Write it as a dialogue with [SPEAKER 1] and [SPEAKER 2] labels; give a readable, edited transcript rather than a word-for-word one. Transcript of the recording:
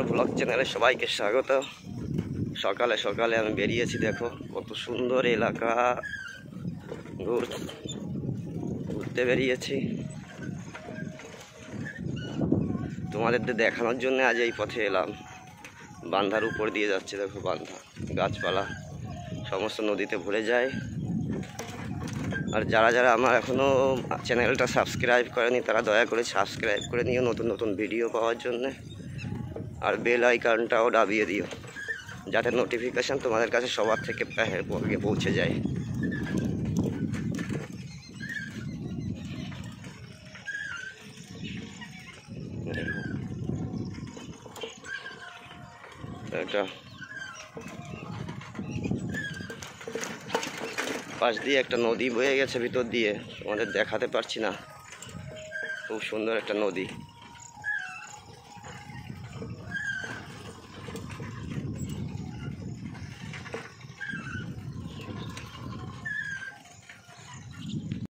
[SPEAKER 1] আমার ব্লগ চ্যানেলে সবাইকে স্বাগত। সকালে সকালে আমি বেরিয়েছি, দেখো কত সুন্দর এলাকা, ঘুরতে বেরিয়েছি তোমাদের দেখানোর জন্য। আজ এই পথে এলাম, বান্ধার উপর দিয়ে যাচ্ছে, দেখো বান্ধা, গাছপালা সমস্ত নদীতে ভরে যায়। আর যারা যারা আমার এখনও চ্যানেলটা সাবস্ক্রাইব করেনি তারা দয়া করে সাবস্ক্রাইব করে নিও নতুন নতুন ভিডিও পাওয়ার জন্য। আর বেল আইকনটাও দাবিয়ে দিও যাতে নোটিফিকেশান তোমাদের কাছে সবার থেকে আগে পৌঁছে যায়। এটা পাশ দিয়ে একটা নদী বয়ে গেছে ভিতর দিয়ে, তোমাদের দেখাতে পারছি না। খুব সুন্দর একটা নদী।